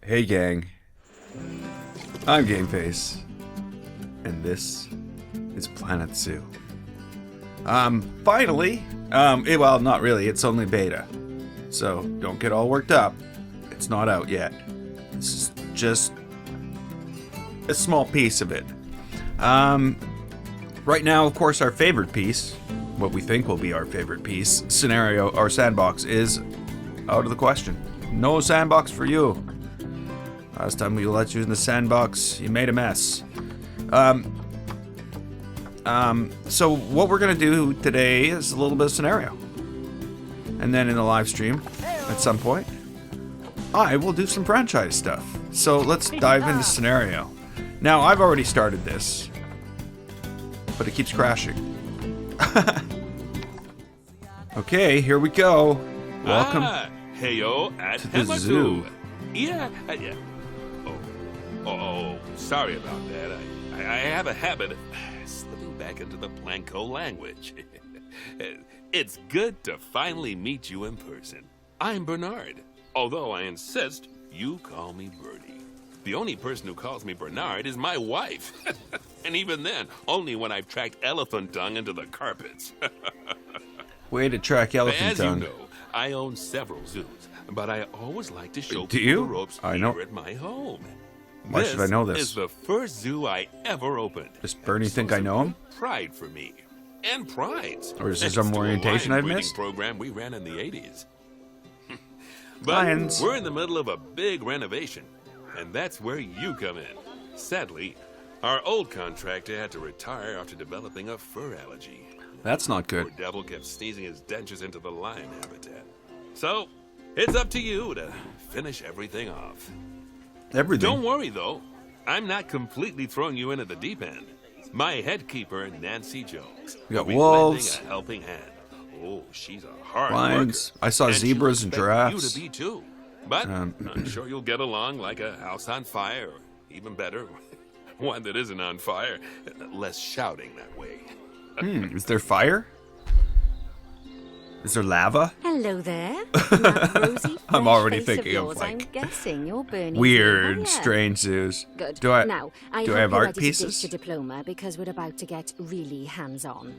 Hey gang, I'm Gameface, and this is Planet Zoo. Finally, well, not really, it's only beta, so don't get all worked up. It's not out yet. This is just a small piece of it. Right now, of course, our favorite piece, what we think will be our favorite piece, scenario, or sandbox, is out of the question. No sandbox for you. Last time we let you in the sandbox, you made a mess. So what we're gonna do today is a little bit of scenario. And then in the live stream, at some point, I will do some franchise stuff. So let's dive into scenario. Now, I've already started this, but it keeps crashing. Okay, here we go. Welcome heyo at to the zoo. Yeah. Oh, sorry about that. I have a habit of slipping back into the Blanco language. It's good to finally meet you in person. I'm Bernard, although I insist you call me Bernie. The only person who calls me Bernard is my wife. And even then, only when I've tracked elephant tongue into the carpets. Way to track elephant tongue. As you know, I own several zoos, but I always like to show Do people you? the ropes I know. here at my home. Why should I know this? This is the first zoo I ever opened. Does Bernie think I know him? Pride for me. And prides. Or is there Thanks some to a orientation lion I've breeding missed? program we ran in the 80s. But Lions. we're in the middle of a big renovation, and that's where you come in. Sadly, our old contractor had to retire after developing a fur allergy. That's not good. Poor devil kept sneezing his dentures into the lion habitat. So, it's up to you to finish everything off. Everything. Don't worry, though. I'm not completely throwing you in at the deep end. My head keeper, Nancy Jones, We got will be wolves. lending a helping hand. Oh, she's a hard Lions. worker. I saw And zebras she'll and expect giraffes. You to be too. But I'm sure you'll get along like a house on fire, or even better, one that isn't on fire. Less shouting that way. Is there fire? Is there lava? Hello there. That rosy, I'm fresh already face thinking of, yours, like, I'm guessing you're Bernie's Weird, new hire. strange zoos. Good. Do I now, I do hope I have you're art ready pieces? to ditch the diploma because we're about to get really hands-on.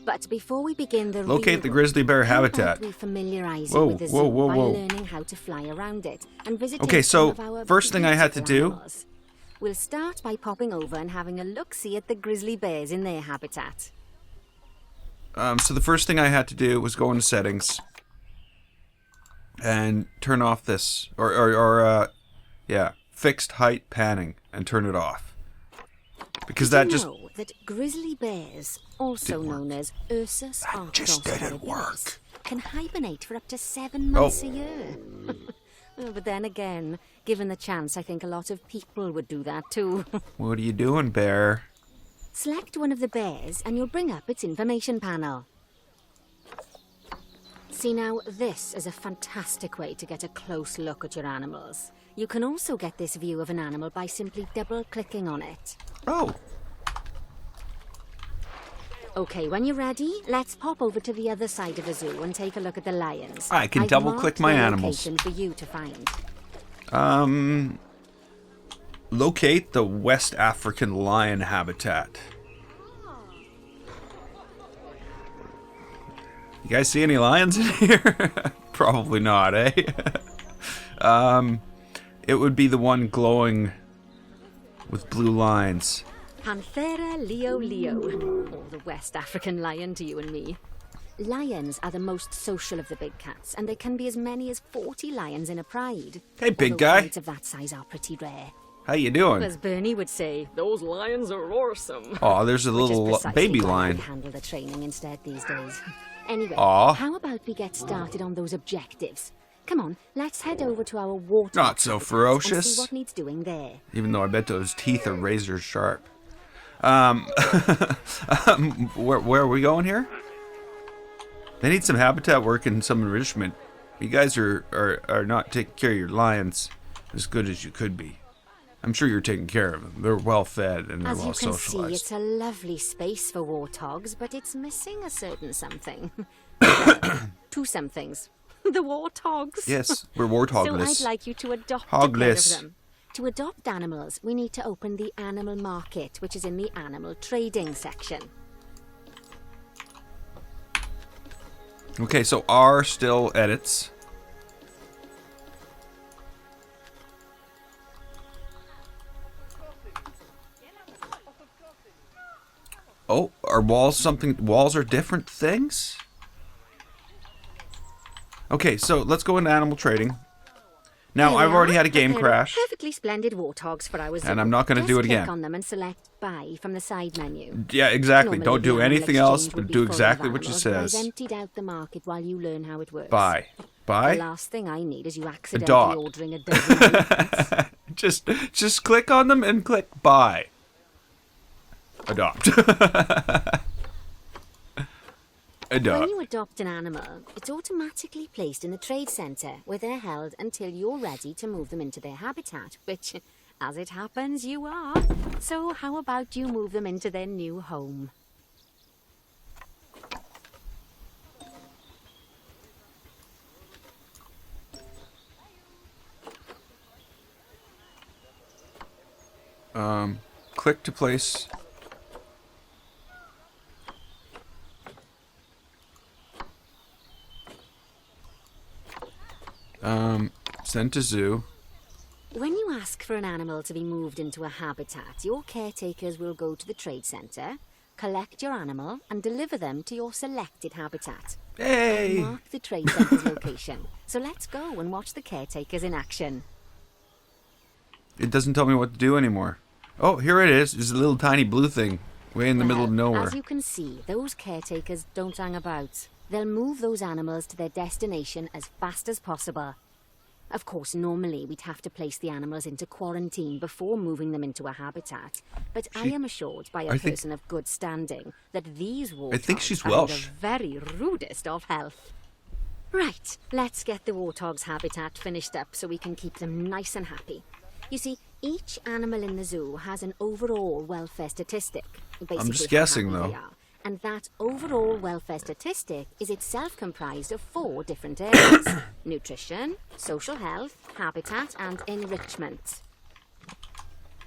But before we begin the Locate real the work, grizzly bear how about habitat. we familiarize Whoa, you with the zoo whoa, whoa, by whoa. learning how to fly around it and visit Okay, so some of our first thing I had to beautiful do- animals. We'll start by popping over and having a look-see at the grizzly bears in their habitat. So the first thing I had to do was go into settings and turn off this, fixed height panning and turn it off. Because that Did you just know that grizzly bears, also known as Ursus just didn't arctos, work. can hibernate for up to 7 months a year. Oh, but then again, given the chance, I think a lot of people would do that too. What are you doing, bear? Select one of the bears and you'll bring up its information panel. See now, this is a fantastic way to get a close look at your animals. You can also get this view of an animal by simply double-clicking on it. Oh, Okay, when you're ready, let's pop over to the other side of the zoo and take a look at the lions. I can I've double-click marked my their animals. location for you to find. locate the West African lion habitat. You guys see any lions in here? Probably not, eh? It would be the one glowing with blue lines. Panthera leo leo, or the West African lion to you and me. Lions are the most social of the big cats, and there can be as many as 40 lions in a pride. Hey, big Although guy. prides of that size are pretty rare. How you doing? As Bernie would say, those lions are awesome. Oh, there's a Which is little precisely baby why I lion. handle the training instead these days. Anyway, Aw. how about we get started on those objectives? Come on, let's head over to our water. Not so habitat ferocious. And see what needs doing there. Even though I bet those teeth are razor sharp. Where are we going here? They need some habitat work and some enrichment. You guys are not taking care of your lions as good as you could be. I'm sure you're taking care of them. They're well fed and they're As well you can see, socialized. it's a lovely space for warthogs, but it's missing a certain something. Two somethings. The warthogs. Yes, we're So warthogless. I'd like you to adopt a Hogless. pair of them. To adopt animals, we need to open the animal market, which is in the animal trading section. Okay, so R still edits. Oh, are walls something? Walls are different things? Okay, so let's go into animal trading. Now, Here I've we already are, had a a game pair of crash. Perfectly splendid warthogs for our zoo. And I'm not gonna do it Just again. click on them and select buy from the side menu. Yeah, exactly. Normally, Don't the do animal anything else, exchange would but be do full of exactly what she animals, but I've says. emptied out the market while you learn how it works. Buy. The Buy? last thing I need is you accidentally Adopt. ordering a dozen elephants. Just click on them and click buy. Adopt. Adopt. When you adopt an animal, it's automatically placed in the trade centre, where they're held until you're ready to move them into their habitat, which, as it happens, you are. So how about you move them into their new home? Click to place. Send to zoo. When you ask for an animal to be moved into a habitat, your caretakers will go to the trade centre, collect your animal, and deliver them to your selected habitat. Hey! Mark the trade centre's location. So let's go and watch the caretakers in action. It doesn't tell me what to do anymore. Oh, here it is. It's a little tiny blue thing way in the middle of nowhere. As you can see, those caretakers don't hang about. They'll move those animals to their destination as fast as possible. Of course, normally we'd have to place the animals into quarantine before moving them into a habitat. But I am assured by a person of good standing that these warthogs I think she's are Welsh. in the very rudest of health. Right, let's get the warthogs' habitat finished up so we can keep them nice and happy. You see, each animal in the zoo has an overall welfare statistic. I'm just how guessing, happy though. they are. And that overall welfare statistic is itself comprised of 4 different areas: nutrition, social health, habitat, and enrichment.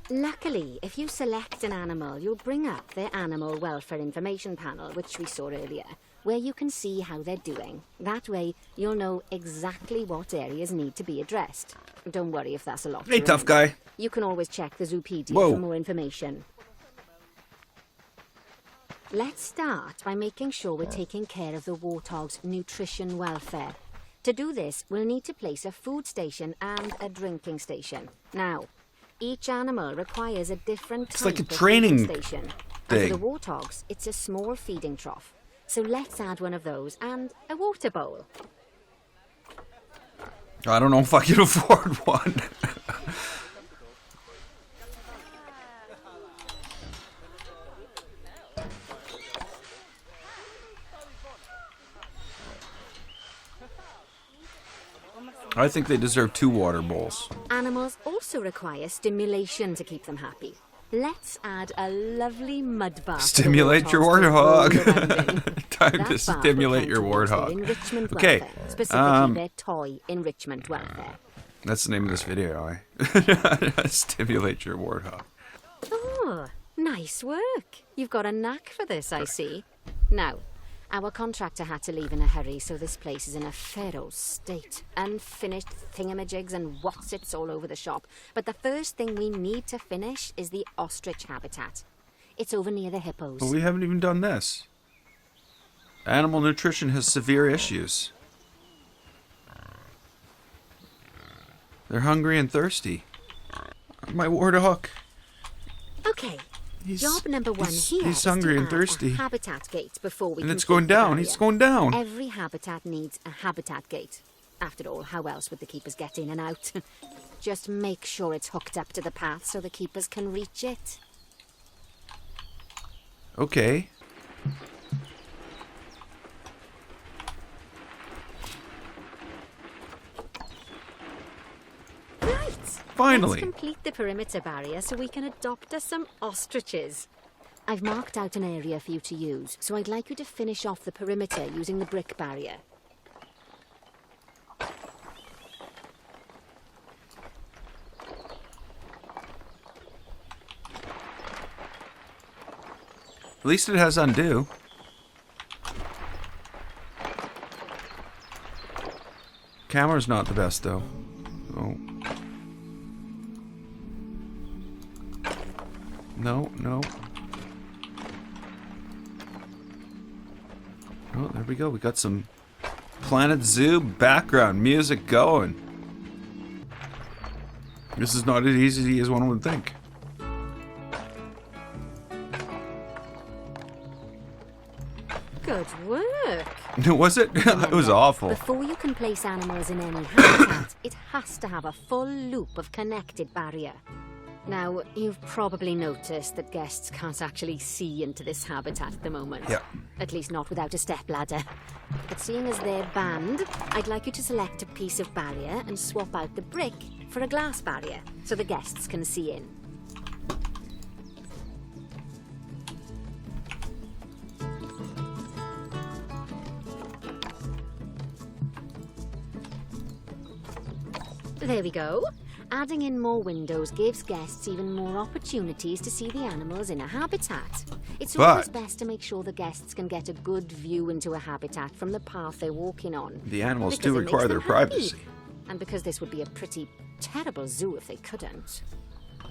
Luckily, if you select an animal, you'll bring up their animal welfare information panel, which we saw earlier, where you can see how they're doing. That way, you'll know exactly what areas need to be addressed. Don't worry if that's a lot. Hey, to tough remember. guy. You can always check the Zoopedia Whoa. for more information. Let's start by making sure we're taking care of the warthog's nutrition welfare. To do this, we'll need to place a food station and a drinking station. Now, each animal requires a different type like a of training feeding station. And thing. for the warthogs, it's a small feeding trough. So let's add one of those and a water bowl. I don't know if I can afford one. I think they deserve 2 water bowls. Animals also require stimulation to keep them happy. Let's add a lovely mud bath. for the Stimulate your warthogs to roll around warthog. in. Time That to bath will stimulate count your towards their warthog. enrichment Okay, welfare, specifically their toy enrichment welfare. That's the name of this video. I stimulate your warthog. Oh, nice work. You've got a knack for this, I see. Now, our contractor had to leave in a hurry, so this place is in a feral state. Unfinished thingamajigs and whatsits all over the shop. But the first thing we need to finish is the ostrich habitat. It's over near the hippos. But we haven't even done this. Animal nutrition has severe issues. They're hungry and thirsty. My warthog. Okay. He's- Job number 1 he's- here he's is hungry to and add thirsty. a habitat gate before we And it's complete going the down. barrier. It's going down. Every habitat needs a habitat gate. After all, how else would the keepers get in and out? Just make sure it's hooked up to the path so the keepers can reach it. Okay. Right. Finally. Let's complete the perimeter barrier so we can adopt us some ostriches. I've marked out an area for you to use, so I'd like you to finish off the perimeter using the brick barrier. At least it has undo. Camera's not the best though. Oh. No, no. Oh, there we go. We got some Planet Zoo background music going. This is not as easy as one would think. Good work. Was it? It was awful. Before you can place animals in any habitat, it has to have a full loop of connected barrier. Now, you've probably noticed that guests can't actually see into this habitat at the moment. Yeah. At least not without a stepladder. But seeing as they're banned, I'd like you to select a piece of barrier and swap out the brick for a glass barrier so the guests can see in. There we go. Adding in more windows gives guests even more opportunities to see the animals in a habitat. It's always best to make sure the guests can get a good view into a habitat from the path they're walking on. The animals Because do it require makes their them happy. privacy. And because this would be a pretty terrible zoo if they couldn't.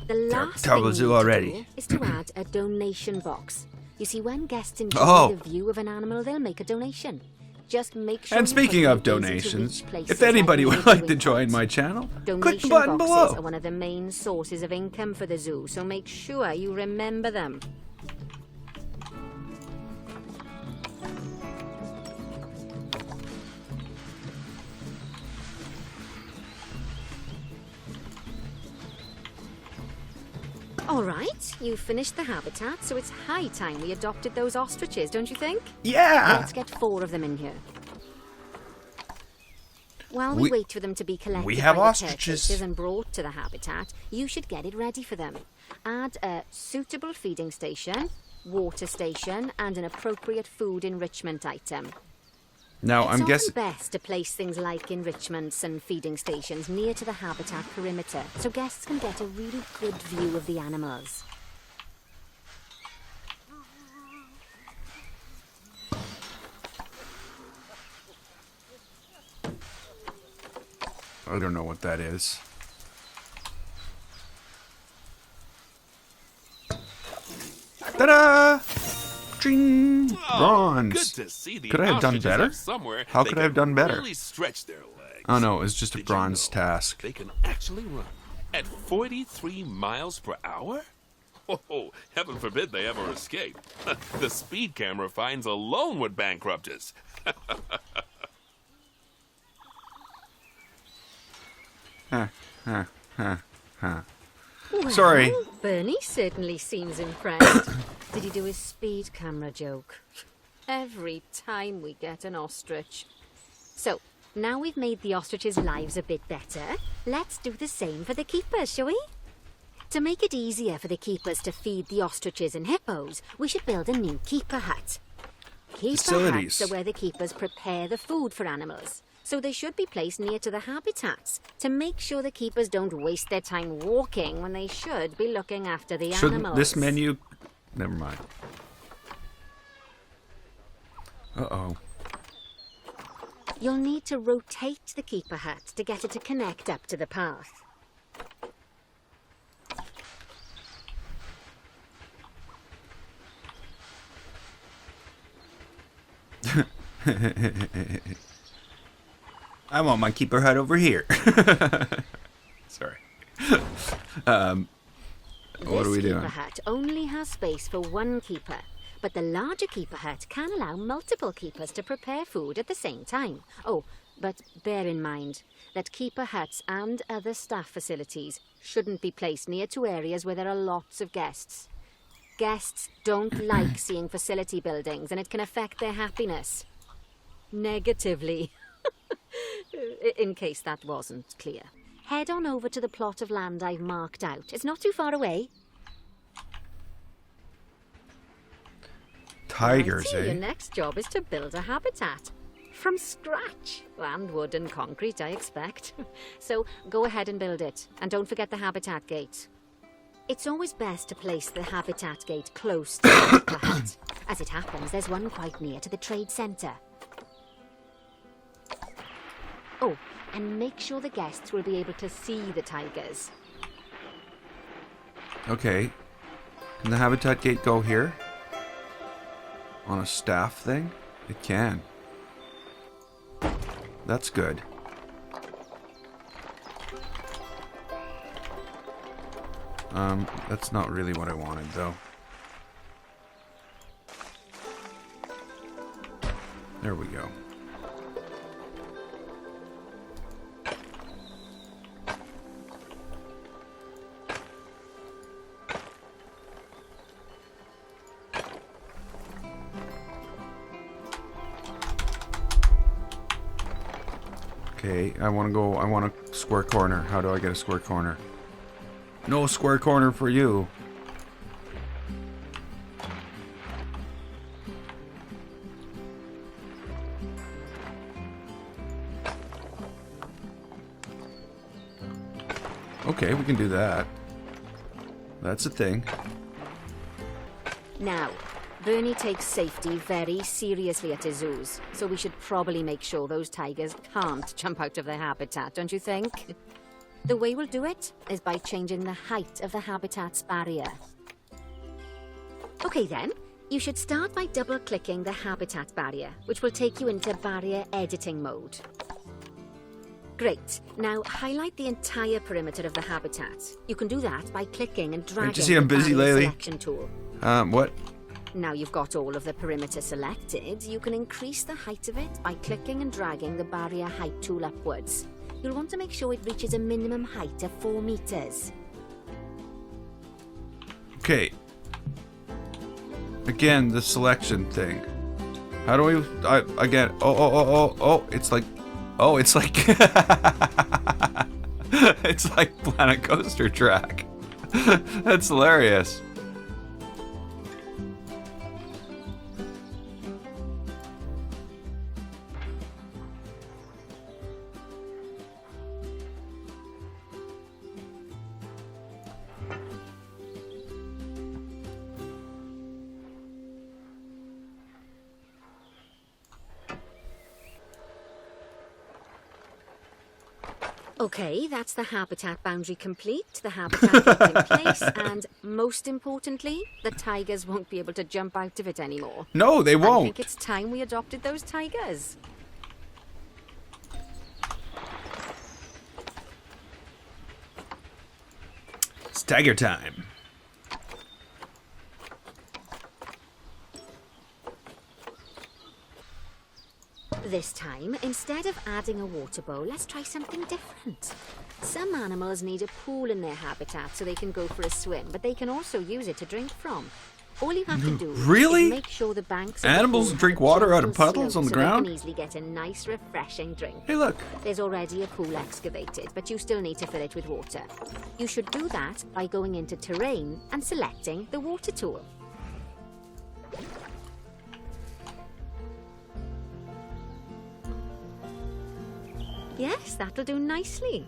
The last terrible thing zoo you need to already. do is to add a donation box. You see, when guests enjoy Oh. the view of an animal, they'll make a donation. Just make sure. And you speaking put of them easy to donations, reach places if anybody like would like to viewing join points. my channel, click the Donation button boxes below. are one of the main sources of income for the zoo, so make sure you remember them. All right, you've finished the habitat, so it's high time we adopted those ostriches, don't you think? Yeah! Let's get 4 of them in here. While we wait for them to be collected we have by the ostriches. caretakers and brought to the habitat, you should get it ready for them. Add a suitable feeding station, water station, and an appropriate food enrichment item. Now, It's I'm guessing... often best to place things like enrichments and feeding stations near to the habitat perimeter, so guests can get a really good view of the animals. I don't know what that is. Ta-da! Ding! Bronze. Good to see the Could I have done ostriches better? have somewhere How they could I have can done better? Really stretch their legs. Oh no, it was just a Did you bronze know task. They can actually run at 43 miles per hour? Oh, heaven forbid they ever escape. The speed camera fines alone would bankrupt us. Well, Sorry. Bernie certainly seems impressed. Did he do his speed camera joke? Every time we get an ostrich. So, now we've made the ostriches' lives a bit better, let's do the same for the keepers, shall we? To make it easier for the keepers to feed the ostriches and hippos, we should build a new keeper hut. Keeper Facilities. huts are where the keepers prepare the food for animals. So they should be placed near to the habitats to make sure the keepers don't waste their time walking when they should be looking after the Shouldn't animals. this menu... Never mind. Uh-oh. You'll need to rotate the keeper hut to get it to connect up to the path. I want my keeper hut over here. Sorry. What are we This doing? keeper hut only has space for one keeper, but the larger keeper hut can allow multiple keepers to prepare food at the same time. Oh, but bear in mind that keeper huts and other staff facilities shouldn't be placed near to areas where there are lots of guests. Guests don't like seeing facility buildings, and it can affect their happiness. Negatively. In case that wasn't clear. Head on over to the plot of land I've marked out. It's not too far away. Tigers, Righty, eh? Your next job is to build a habitat. From scratch. And wood and concrete, I expect. So go ahead and build it. And don't forget the habitat gate. It's always best to place the habitat gate close to the upper hut. As it happens, there's one quite near to the trade centre. Oh, and make sure the guests will be able to see the tigers. Okay. Can the habitat gate go here? On a staff thing? It can. That's good. That's not really what I wanted, though. There we go. Okay, I want a square corner. How do I get a square corner? No square corner for you. Okay, we can do that. That's a thing. Now, Bernie takes safety very seriously at his zoos, so we should probably make sure those tigers can't jump out of their habitat, don't you think? The way we'll do it is by changing the height of the habitat's barrier. Okay then, you should start by double-clicking the habitat barrier, which will take you into barrier editing mode. Great. Now highlight the entire perimeter of the habitat. You can do that by clicking and dragging you see I'm the busy barrier lately? selection tool. What? Now you've got all of the perimeter selected, you can increase the height of it by clicking and dragging the barrier height tool upwards. You'll want to make sure it reaches a minimum height of 4 meters. Okay. Again, the selection thing. How do we... again... Oh, it's like... Oh, it's like... it's like Planet Coaster Track. That's hilarious. Okay, that's the habitat boundary complete, the habitat gate in place, and most importantly, the tigers won't be able to jump out of it anymore. No, they won't. I think it's time we adopted those tigers. It's tiger time. This time, instead of adding a water bowl, let's try something different. Some animals need a pool in their habitat so they can go for a swim, but they can also use it to drink from. All you have to do Really? is make sure the banks of Animals the pool drink have a water out of gentle puddles slope on the so ground? they can easily get a nice, refreshing drink. Hey, look. There's already a pool excavated, but you still need to fill it with water. You should do that by going into terrain and selecting the water tool. Yes, that'll do nicely.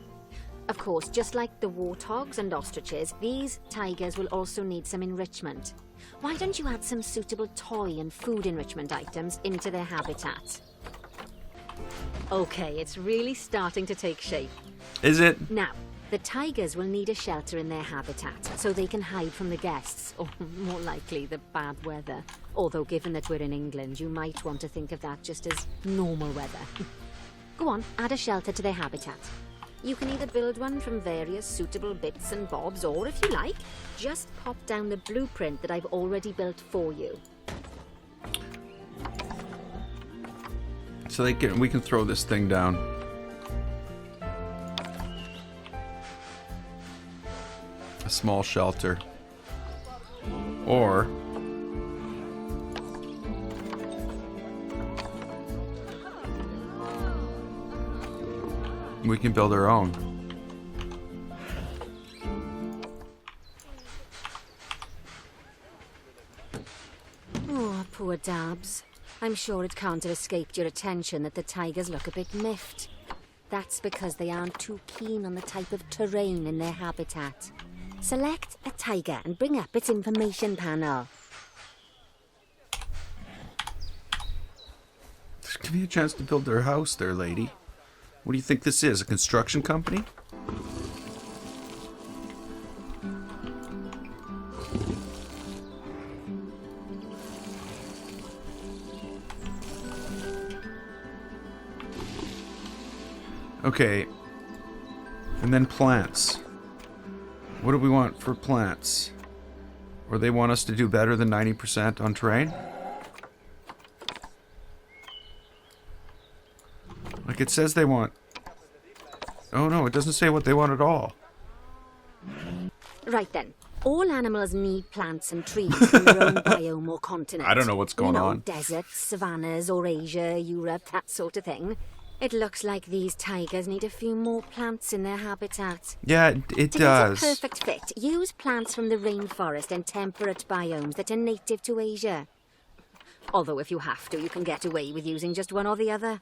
Of course, just like the warthogs and ostriches, these tigers will also need some enrichment. Why don't you add some suitable toy and food enrichment items into their habitat? Okay, it's really starting to take shape. Is it? Now, the tigers will need a shelter in their habitat so they can hide from the guests, or more likely, the bad weather. Although, given that we're in England, you might want to think of that just as normal weather. Go on, add a shelter to their habitat. You can either build one from various suitable bits and bobs, or if you like, just pop down the blueprint that I've already built for you. So we can throw this thing down. A small shelter. Or we can build our own. Oh, poor Dabs. I'm sure it can't have escaped your attention that the tigers look a bit miffed. That's because they aren't too keen on the type of terrain in their habitat. Select a tiger and bring up its information panel. Give me a chance to build their house there, lady. What do you think this is? A construction company? Okay. And then plants. What do we want for plants? Or they want us to do better than 90% on terrain? Like it says they want... Oh no, it doesn't say what they want at all. Right then. All animals need plants and trees from their own biome or continent. I don't know what's going on. Deserts, savannas, or Asia, Europe, that sort of thing. It looks like these tigers need a few more plants in their habitat. Yeah, it does. To get a perfect fit, use plants from the rainforest and temperate biomes that are native to Asia. Although if you have to, you can get away with using just one or the other.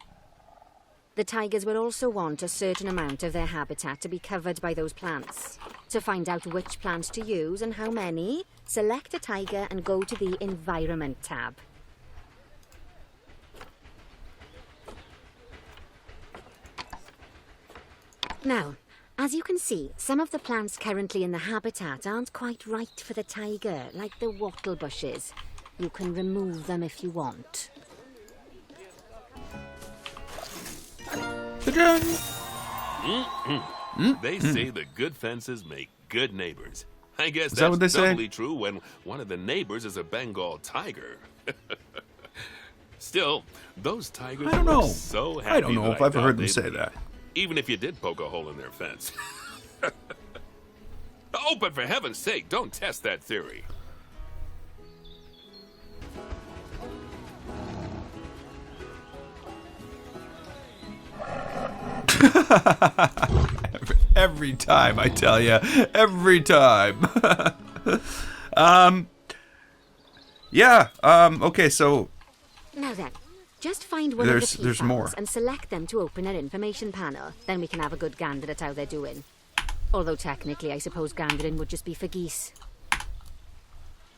The tigers will also want a certain amount of their habitat to be covered by those plants. To find out which plants to use and how many, select a tiger and go to the Environment tab. Now, as you can see, some of the plants currently in the habitat aren't quite right for the tiger, like the wattle bushes. You can remove them if you want. They say the good fences make good neighbors. I guess Is that what they that's say? doubly true when one of the neighbors is a Bengal tiger. Still, those tigers I don't know. look so happy. I don't know that if I've thought heard them they'd say leave, that. even if you did poke a hole in their fence. Oh, but for heaven's sake, don't test that theory. Every time, I tell you. Every time. Okay, so... Now then, just find one There's of the more. P-files and select them to open an information panel. Then we can have a good gander at how they're doing. Although technically, I suppose gandering would just be for geese.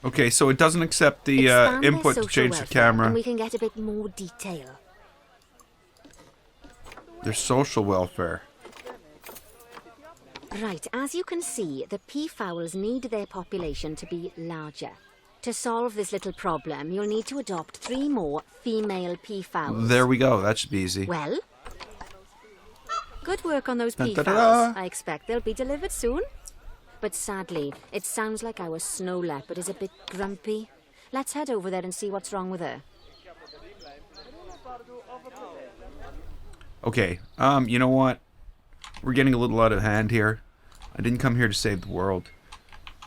Okay, so it doesn't accept the Expand their input to social change the welfare, camera. and we can get a bit more detail. Their social welfare. Right, as you can see, the peafowls need their population to be larger. To solve this little problem, you'll need to adopt 3 more female peafowls. There we go. That should be easy. Well, good work on those Da-da-da-da. peafowls. I expect they'll be delivered soon. But sadly, it sounds like our snow leopard is a bit grumpy. Let's head over there and see what's wrong with her. Okay, you know what? We're getting a little out of hand here. I didn't come here to save the world.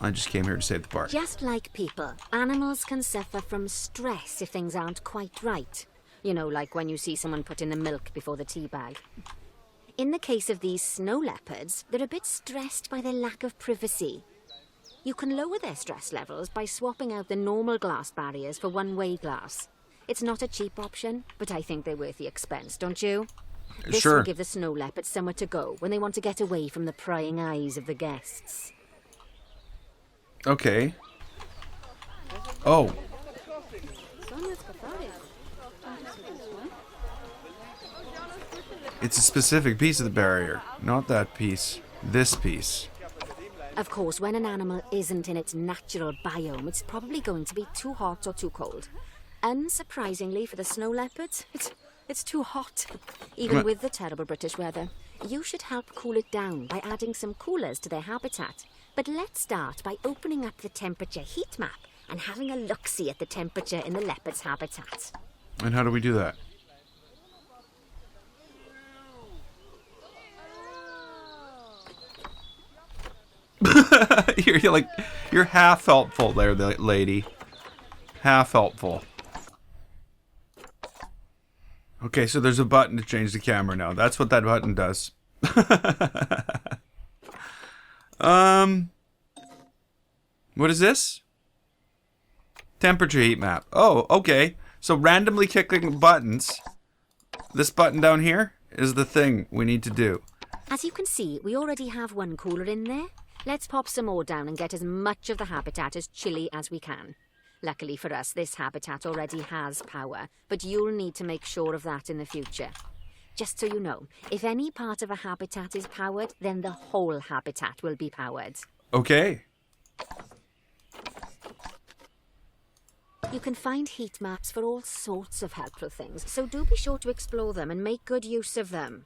I just came here to save the park. Just like people, animals can suffer from stress if things aren't quite right. You know, like when you see someone put in the milk before the tea bag. In the case of these snow leopards, they're a bit stressed by their lack of privacy. You can lower their stress levels by swapping out the normal glass barriers for one-way glass. It's not a cheap option, but I think they're worth the expense, don't you? This Sure. will give the snow leopards somewhere to go when they want to get away from the prying eyes of the guests. Okay. Oh. It's a specific piece of the barrier, not that piece. This piece. Of course, when an animal isn't in its natural biome, it's probably going to be too hot or too cold. Unsurprisingly for the snow leopards, it's too hot. Even with the terrible British weather. You should help cool it down by adding some coolers to their habitat. But let's start by opening up the temperature heat map and having a look-see at the temperature in the leopard's habitat. And how do we do that? you're half helpful there, lady. Half helpful. Okay, so there's a button to change the camera now. That's what that button does. What is this? Temperature heat map. Oh, okay. So randomly clicking buttons. This button down here is the thing we need to do. As you can see, we already have one cooler in there. Let's pop some more down and get as much of the habitat as chilly as we can. Luckily for us, this habitat already has power, but you'll need to make sure of that in the future. Just so you know, if any part of a habitat is powered, then the whole habitat will be powered. Okay. You can find heat maps for all sorts of helpful things, so do be sure to explore them and make good use of them.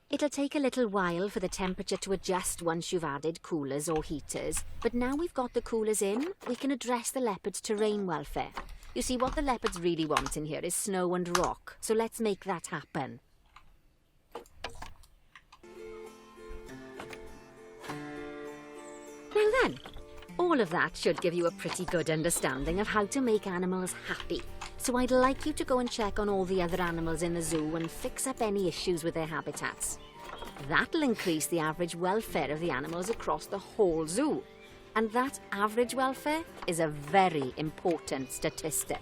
It'll take a little while for the temperature to adjust once you've added coolers or heaters, but now we've got the coolers in, we can address the leopards' terrain welfare. You see, what the leopards really want in here is snow and rock, so let's make that happen. Now then, all of that should give you a pretty good understanding of how to make animals happy. So I'd like you to go and check on all the other animals in the zoo and fix up any issues with their habitats. That'll increase the average welfare of the animals across the whole zoo. And that average welfare is a very important statistic.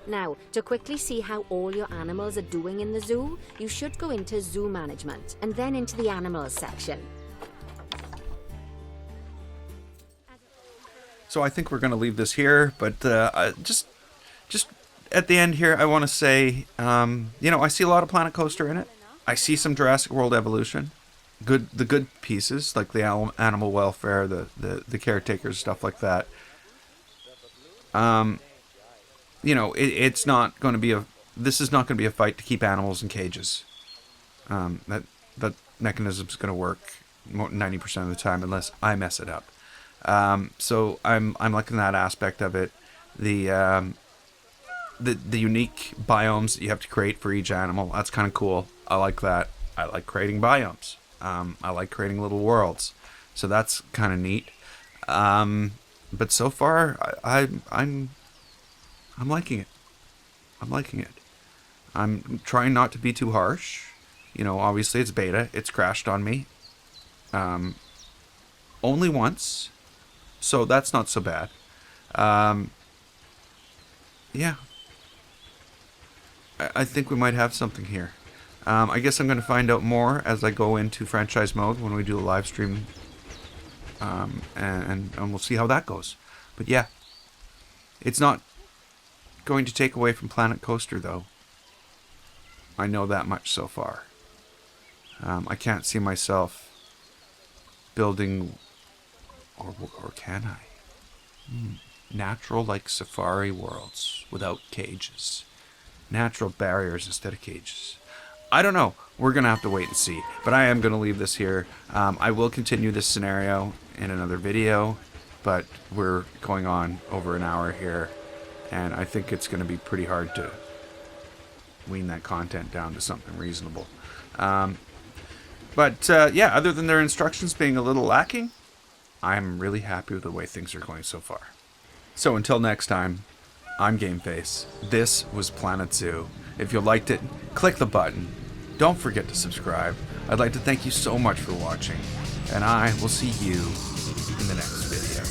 Now, to quickly see how all your animals are doing in the zoo, you should go into zoo management and then into the animals section. So I think we're going to leave this here, but just at the end here, I want to say, I see a lot of Planet Coaster in it. I see some Jurassic World evolution, the good pieces like the animal welfare, the caretakers, stuff like that. It's not going to be this is not going to be a fight to keep animals in cages. That mechanism's going to work 90% of the time unless I mess it up. So I'm liking that aspect of it. The unique biomes that you have to create for each animal, that's kind of cool. I like that. I like creating biomes. I like creating little worlds. So that's kind of neat. But so far, I'm liking it. I'm liking it. I'm trying not to be too harsh. Obviously it's beta. It's crashed on me. Only once. So that's not so bad. Yeah. I think we might have something here. I guess I'm going to find out more as I go into franchise mode when we do a live stream. And we'll see how that goes. But yeah. It's not going to take away from Planet Coaster, though. I know that much so far. I can't see myself building... Or can I? Natural like safari worlds without cages. Natural barriers instead of cages. I don't know. We're going to have to wait and see. But I am going to leave this here. I will continue this scenario in another video. But we're going on over an hour here. And I think it's going to be pretty hard to wean that content down to something reasonable. But other than their instructions being a little lacking, I'm really happy with the way things are going so far. So until next time, I'm Gameface. This was Planet Zoo. If you liked it, click the button. Don't forget to subscribe. I'd like to thank you so much for watching, and I will see you in the next video.